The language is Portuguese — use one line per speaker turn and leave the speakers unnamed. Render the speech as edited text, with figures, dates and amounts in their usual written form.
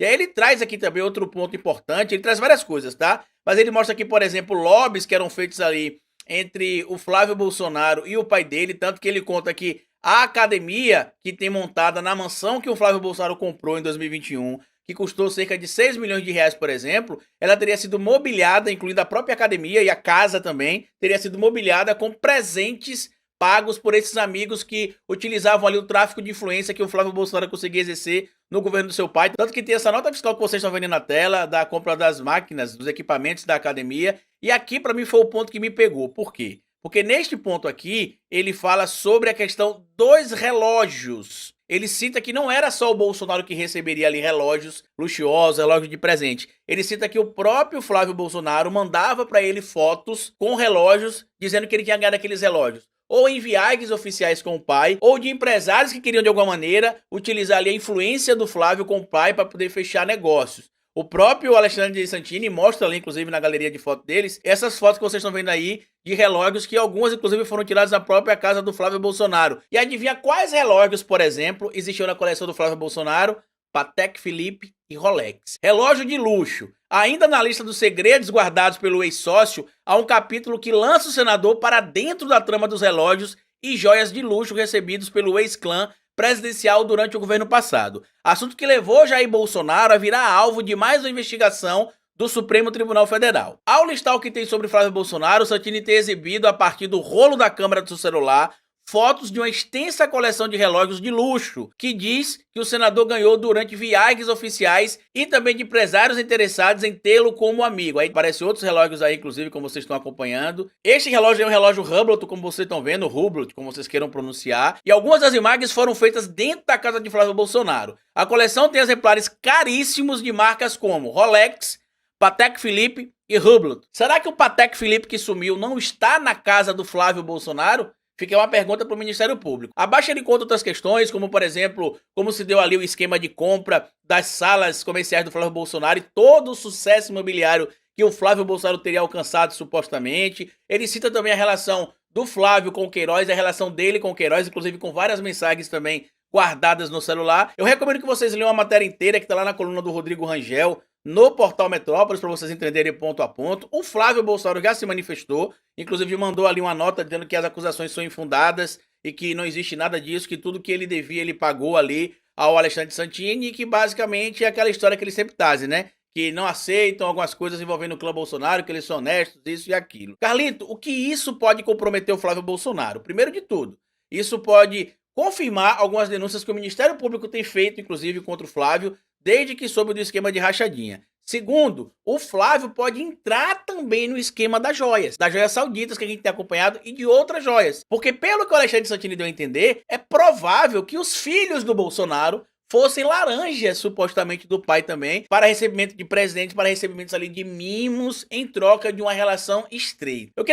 E aí ele traz aqui também outro ponto importante, ele traz várias coisas, tá? Mas ele mostra aqui, por exemplo, lobbies que eram feitos ali entre o Flávio Bolsonaro e o pai dele, tanto que ele conta que a academia que tem montada na mansão que o Flávio Bolsonaro comprou em 2021, que custou cerca de 6 milhões de reais, por exemplo, ela teria sido mobiliada, incluindo a própria academia e a casa também, teria sido mobiliada com presentes pagos por esses amigos que utilizavam ali o tráfico de influência que o Flávio Bolsonaro conseguia exercer no governo do seu pai. Tanto que tem essa nota fiscal que vocês estão vendo na tela, da compra das máquinas, dos equipamentos da academia. E aqui, para mim, foi o ponto que me pegou. Por quê? Porque neste ponto aqui, ele fala sobre a questão dos relógios. Ele cita que não era só o Bolsonaro que receberia ali relógios luxuosos, relógios de presente. Ele cita que o próprio Flávio Bolsonaro mandava para ele fotos com relógios, dizendo que ele tinha ganhado aqueles relógios ou em viagens oficiais com o pai, ou de empresários que queriam de alguma maneira utilizar ali a influência do Flávio com o pai para poder fechar negócios. O próprio Alexandre de Santini mostra ali, inclusive na galeria de fotos deles, essas fotos que vocês estão vendo aí de relógios que algumas inclusive foram tiradas da própria casa do Flávio Bolsonaro. E adivinha quais relógios, por exemplo, existiam na coleção do Flávio Bolsonaro? Patek Philippe e Rolex. Relógio de luxo. Ainda na lista dos segredos guardados pelo ex-sócio, há um capítulo que lança o senador para dentro da trama dos relógios e joias de luxo recebidos pelo ex-clã presidencial durante o governo passado. Assunto que levou Jair Bolsonaro a virar alvo de mais uma investigação do Supremo Tribunal Federal. Ao listar o que tem sobre Flávio Bolsonaro, Santini tem exibido, a partir do rolo da câmera do seu celular, fotos de uma extensa coleção de relógios de luxo, que diz que o senador ganhou durante viagens oficiais e também de empresários interessados em tê-lo como amigo. Aí aparecem outros relógios aí, inclusive, como vocês estão acompanhando. Este relógio é um relógio Hublot, como vocês estão vendo, Hublot, como vocês queiram pronunciar. E algumas das imagens foram feitas dentro da casa de Flávio Bolsonaro. A coleção tem exemplares caríssimos de marcas como Rolex, Patek Philippe e Hublot. Será que o Patek Philippe que sumiu não está na casa do Flávio Bolsonaro? Fica uma pergunta para o Ministério Público. Abaixo ele conta outras questões, como por exemplo, como se deu ali o esquema de compra das salas comerciais do Flávio Bolsonaro e todo o sucesso imobiliário que o Flávio Bolsonaro teria alcançado supostamente. Ele cita também a relação do Flávio com o Queiroz, a relação dele com o Queiroz, inclusive com várias mensagens também guardadas no celular. Eu recomendo que vocês leiam a matéria inteira que está lá na coluna do Rodrigo Rangel, no portal Metrópolis, para vocês entenderem ponto a ponto. O Flávio Bolsonaro já se manifestou, inclusive mandou ali uma nota dizendo que as acusações são infundadas e que não existe nada disso, que tudo que ele devia ele pagou ali ao Alexandre Santini, e que basicamente é aquela história que ele sempre traz, né? Que não aceitam algumas coisas envolvendo o clã Bolsonaro, que eles são honestos, isso e aquilo. Carlito, o que isso pode comprometer o Flávio Bolsonaro? Primeiro de tudo, isso pode confirmar algumas denúncias que o Ministério Público tem feito, inclusive contra o Flávio, desde que soube do esquema de rachadinha. Segundo, o Flávio pode entrar também no esquema das joias sauditas que a gente tem acompanhado e de outras joias. Porque pelo que o Alexandre Santini deu a entender, é provável que os filhos do Bolsonaro fossem laranjas, supostamente, do pai também, para recebimento de presentes, para recebimentos ali de mimos, em troca de uma relação estreita.